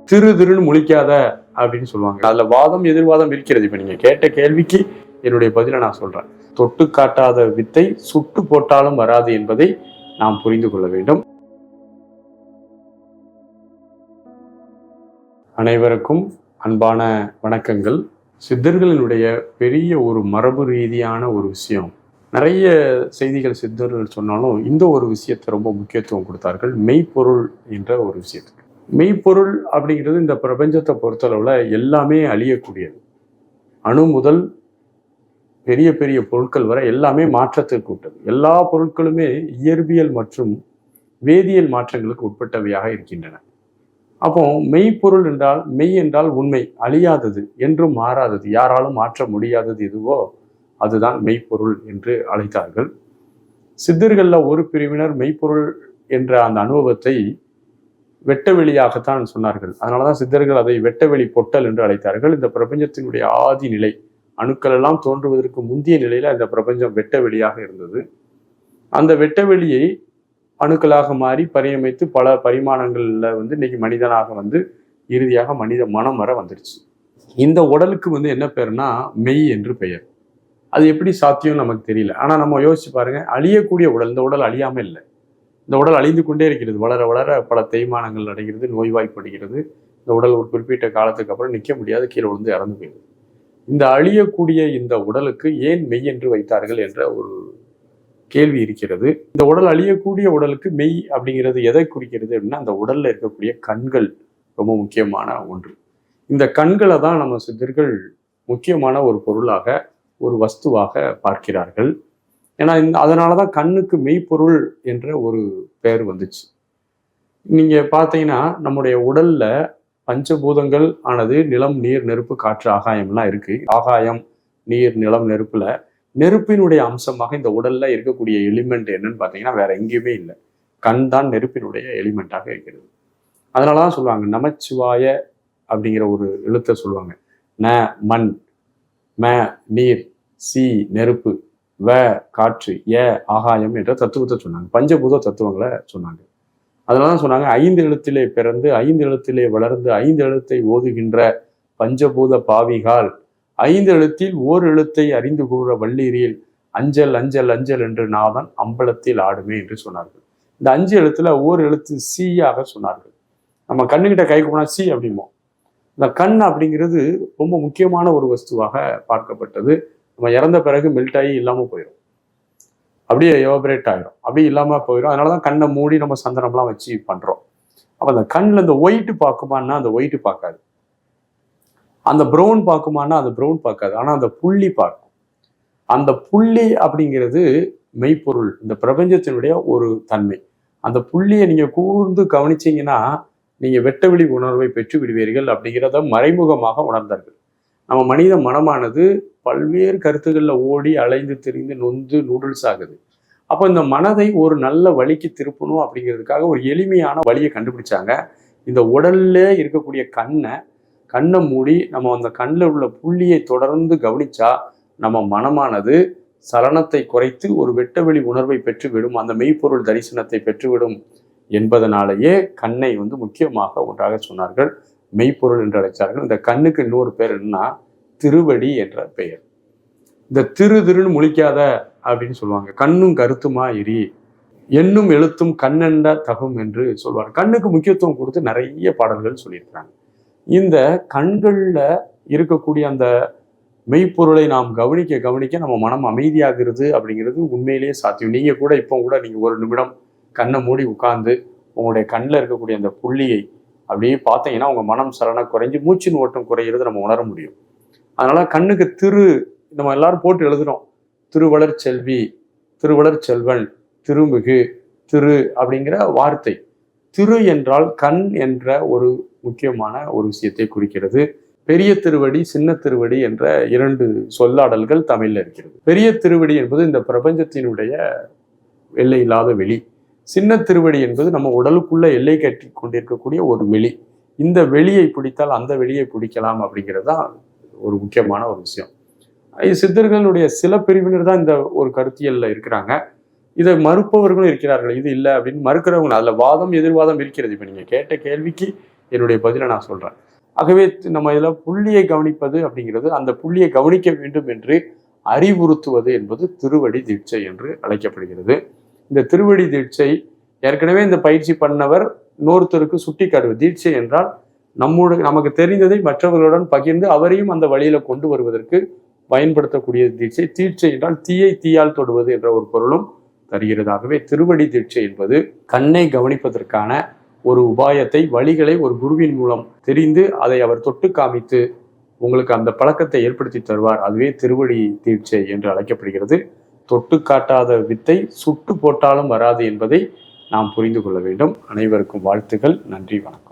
திரு திருன்னு முழிக்காத அப்படின்னு சொல்லுவாங்க. அதுல வாதம் எதிர்வாதம் இருக்கிறது. இப்ப நீங்க கேட்ட கேள்விக்கு என்னுடைய பதிலை நான் சொல்றேன். தொட்டு காட்டாத வித்தை சுட்டு போட்டாலும் வராது என்பதை நாம் புரிந்து கொள்ள வேண்டும். அனைவருக்கும் அன்பான வணக்கங்கள். சித்தர்களினுடைய பெரிய ஒரு மரபு ரீதியான ஒரு விஷயம். நிறைய செய்திகள் சித்தர்கள் சொன்னாலும் இந்த ஒரு விஷயத்தை ரொம்ப முக்கியத்துவம் கொடுத்தார்கள். மெய்ப்பொருள் என்ற ஒரு விஷயத்துக்கு. மெய்ப்பொருள் அப்படிங்கிறது இந்த பிரபஞ்சத்தை பொறுத்தளவுல எல்லாமே அழியக்கூடியது. அணு முதல் பெரிய பெரிய பொருட்கள் வரை எல்லாமே மாற்றத்திற்கு உட்பட்டது. எல்லா பொருட்களுமே இயற்பியல் மற்றும் வேதியியல் மாற்றங்களுக்கு உட்பட்டவையாக இருக்கின்றன. அப்போ மெய்ப்பொருள் என்றால், மெய் என்றால் உண்மை, அழியாதது, என்றும் மாறாதது, யாராலும் மாற்ற முடியாதது எதுவோ அதுதான் மெய்ப்பொருள் என்று அழைத்தார்கள். சித்தர்கள்ல ஒரு பிரிவினர் மெய்ப்பொருள் என்ற அந்த அனுபவத்தை வெட்டவெளியாகத்தான் சொன்னார்கள். அதனாலதான் சித்தர்கள் அதை வெட்டவெளி பொட்டல் என்று அழைத்தார்கள். இந்த பிரபஞ்சத்தினுடைய ஆதி நிலை, அணுக்கள் எல்லாம் தோன்றுவதற்கு முந்தைய நிலையில இந்த பிரபஞ்சம் வெட்டவெளியாக இருந்தது. அந்த வெட்டவெளியை அணுக்களாக மாறி பரிணமித்து பல பரிமாணங்கள்ல இன்னைக்கு மனிதனாக இறுதியாக மனித மனம் வர வந்துடுச்சு. இந்த உடலுக்கு என்ன பேருனா மெய் என்று பெயர். அது எப்படி சாத்தியம் நமக்கு தெரியல. ஆனா நம்ம யோசிச்சு பாருங்க, அழியக்கூடிய உடல், இந்த உடல் அழியாம இல்லை. இந்த உடல் அழிந்து கொண்டே இருக்கிறது. வளர வளர பல தேய்மானங்கள் அடைகிறது, நோய்வாய்ப்படுகிறது. இந்த உடல் ஒரு குறிப்பிட்ட காலத்துக்கு அப்புறம் நிற்க முடியாது, கீழே விழுந்து இறந்து போயிடுது. இந்த அழியக்கூடிய இந்த உடலுக்கு ஏன் மெய் என்று வைத்தார்கள் என்ற ஒரு கேள்வி இருக்கிறது. இந்த உடல் அழியக்கூடிய உடலுக்கு மெய் அப்படிங்கிறது எதை குறிக்கிறது அப்படின்னா, அந்த உடல்ல இருக்கக்கூடிய கண்கள் ரொம்ப முக்கியமான ஒன்று. இந்த கண்களை தான் நம்ம சித்தர்கள் முக்கியமான ஒரு பொருளாக, ஒரு வஸ்துவாக பார்க்கிறார்கள். ஏன்னா அதனாலதான் கண்ணுக்கு மெய்ப்பொருள் என்ற ஒரு பெயர் வந்துச்சு. நீங்க பார்த்தீங்கன்னா நம்முடைய உடல்ல பஞ்சபூதங்கள் ஆனது நிலம், நீர், நெருப்பு, காற்று, ஆகாயம்லாம் இருக்கு. ஆகாயம், நீர், நிலம், நெருப்புல நெருப்பினுடைய அம்சமாக இந்த உடல்ல இருக்கக்கூடிய எலிமெண்ட் என்னன்னு பார்த்தீங்கன்னா வேற எங்கேயுமே இல்லை. கண் தான் நெருப்பினுடைய எலிமெண்டாக இருக்கிறது. அதனாலதான் சொல்லுவாங்க நமச்சிவாய அப்படிங்கிற ஒரு எழுத்தை சொல்லுவாங்க. ந மண், ம நீர், சி நெருப்பு, வ காற்று, ஏ ஆகாயம் என்ற தத்துவத்தை சொன்னாங்க. பஞ்சபூத தத்துவங்களை சொன்னாங்க. அதனாலதான் சொன்னாங்க 5 எழுத்திலே பிறந்து 5 எழுத்திலே வளர்ந்து 5 எழுத்தை ஓதுகின்ற பஞ்சபூத பாவிகால் 5 எழுத்தில் ஓர் எழுத்தை அறிந்து கூற வள்ளீரில் அஞ்சல் அஞ்சல் அஞ்சல் என்று நாதன் அம்பலத்தில் ஆடுமே என்று சொன்னார்கள். இந்த 5 எழுத்துல ஓர் எழுத்து சீயாக சொன்னார்கள். நம்ம கண்ணுகிட்ட கை போனா சி அப்படிமோ. இந்த கண் அப்படிங்கிறது ரொம்ப முக்கியமான ஒரு வஸ்துவாக பார்க்கப்பட்டது. நம்ம இறந்த பிறகு மெல்ட் ஆகி இல்லாமல் போயிடும், அப்படியே எவாபரேட் ஆகிடும், அப்படியே இல்லாமல் போயிடும். அதனாலதான் கண்ணை மூடி நம்ம சந்தனம்லாம் வச்சு பண்றோம். அப்போ அந்த கண்ணில் இந்த ஒயிட்டு பார்க்குமான்னா அந்த ஒயிட்டு பார்க்காது, அந்த ப்ரௌன் பார்க்குமான்னா அந்த ப்ரௌன் பார்க்காது, ஆனால் அந்த புள்ளி பார்க்கும். அந்த புள்ளி அப்படிங்கிறது மெய்ப்பொருள், இந்த பிரபஞ்சத்தினுடைய ஒரு தன்மை. அந்த புள்ளியை நீங்க கூர்ந்து கவனிச்சீங்கன்னா நீங்க வெட்டவெளி உணர்வை பெற்று விடுவீர்கள் அப்படிங்கிறத மறைமுகமாக உணர்ந்தார்கள். நம்ம மனித மனமானது பல்வேறு கருத்துக்கள்ல ஓடி அலைந்து திரிந்து நொந்து நூடுல்ஸ் ஆகுது. அப்போ இந்த மனதை ஒரு நல்ல வழிக்கு திருப்பணும் அப்படிங்கிறதுக்காக ஒரு எளிமையான வழியை கண்டுபிடிச்சாங்க. இந்த உடல்ல இருக்கக்கூடிய கண்ணை மூடி நம்ம அந்த கண்ணில் உள்ள புள்ளியை தொடர்ந்து கவனிச்சா நம்ம மனமானது சலனத்தை குறைத்து ஒரு வெட்டவெளி உணர்வை பெற்றுவிடும், அந்த மெய்ப்பொருள் தரிசனத்தை பெற்றுவிடும் என்பதனாலேயே கண்ணை முக்கியமாக ஒன்றாக சொன்னார்கள், மெய்ப்பொருள் என்று அழைத்தார்கள். இந்த கண்ணுக்கு இன்னொரு பேர் என்னன்னா திருவடி என்ற பெயர். இந்த திரு திருன்னு முழிக்காத அப்படின்னு சொல்லுவாங்க. கண்ணும் கருத்துமா எரி, எண்ணும் எழுத்தும் கண்ணெண்ட தகும் என்று சொல்வார். கண்ணுக்கு முக்கியத்துவம் கொடுத்து நிறைய பாடல்கள் சொல்லியிருக்கிறாங்க. இந்த கண்கள்ல இருக்கக்கூடிய அந்த மெய்ப்பொருளை நாம் கவனிக்க கவனிக்க நம்ம மனம் அமைதியாகிறது அப்படிங்கிறது உண்மையிலேயே சாத்தியம். நீங்க கூட இப்போ கூட நீங்க ஒரு நிமிடம் கண்ணை மூடி உட்கார்ந்து உங்களுடைய கண்ணில் இருக்கக்கூடிய அந்த புள்ளியை அப்படியே பார்த்தீங்கன்னா உங்க மனம் சலன குறைஞ்சு மூச்சின் ஓட்டம் குறைகிறது நம்ம உணர முடியும். அதனால கண்ணுக்கு நம்ம எல்லாரும் போட்டு எழுதுறோம், திருவளர் செல்வி, திருவளர் செல்வன், திருமிகு, திரு அப்படிங்கிற வார்த்தை. திரு என்றால் கண் என்ற ஒரு முக்கியமான ஒரு விஷயத்தை குறிக்கிறது. பெரிய திருவடி, சின்ன திருவடி என்ற 2 சொல்லாடல்கள் தமிழ்ல இருக்கிறது. பெரிய திருவடி என்பது இந்த பிரபஞ்சத்தினுடைய எல்லை இல்லாத வெளி. சின்ன திருவடி என்பது நம்ம உடலுக்குள்ள எல்லை கட்டி கொண்டிருக்கக்கூடிய ஒரு வெளி. இந்த வெளியை பிடித்தால் அந்த வெளியை பிடிக்கலாம் அப்படிங்கிறது தான் ஒரு முக்கியமான ஒரு விஷயம். சித்தர்களுடைய சில பிரிவினர் தான் இந்த ஒரு கருத்தியல்ல இருக்கிறாங்க. இதை மறுப்பவர்களும் இருக்கிறார்கள். இது இல்லை அப்படின்னு மறுக்கிறவங்க, அதுல வாதம் எதிர்வாதம் இருக்கிறது. இப்ப நீங்க கேட்ட கேள்விக்கு என்னுடைய பதிலை நான் சொல்றேன். ஆகவே நம்ம இதில் புள்ளியை கவனிப்பது அப்படிங்கிறது அந்த புள்ளியை கவனிக்க வேண்டும் என்று அறிவுறுத்துவது என்பது திருவடி தீட்சை என்று அழைக்கப்படுகிறது. இந்த திருவடி தீட்சை ஏற்கனவே இந்த பயிற்சி பண்ணவர் இன்னொருத்தருக்கு சுட்டி காட்டுவது. தீட்சை என்றால் நமக்கு தெரிந்ததை மற்றவர்களுடன் பகிர்ந்து அவரையும் அந்த வழியில கொண்டு வருவதற்கு பயன்படுத்தக்கூடிய தீட்சை. தீட்சை என்றால் தீயை தீயால் தொடுவது என்ற ஒரு பொருளும் தருகிறதாகவே திருவடி தீட்சை என்பது கண்ணை கவனிப்பதற்கான ஒரு உபாயத்தை, வழிகளை ஒரு குருவின் மூலம் தெரிந்து அதை அவர் தொட்டு காமித்து உங்களுக்கு அந்த பழக்கத்தை ஏற்படுத்தி தருவார். அதுவே திருவடி தீட்சை என்று அழைக்கப்படுகிறது. தொட்டு காட்டாத வித்தை சுட்டு போட்டாலும் வராது என்பதை நாம் புரிந்து கொள்ள வேண்டும். அனைவருக்கும் வாழ்த்துக்கள். நன்றி, வணக்கம்.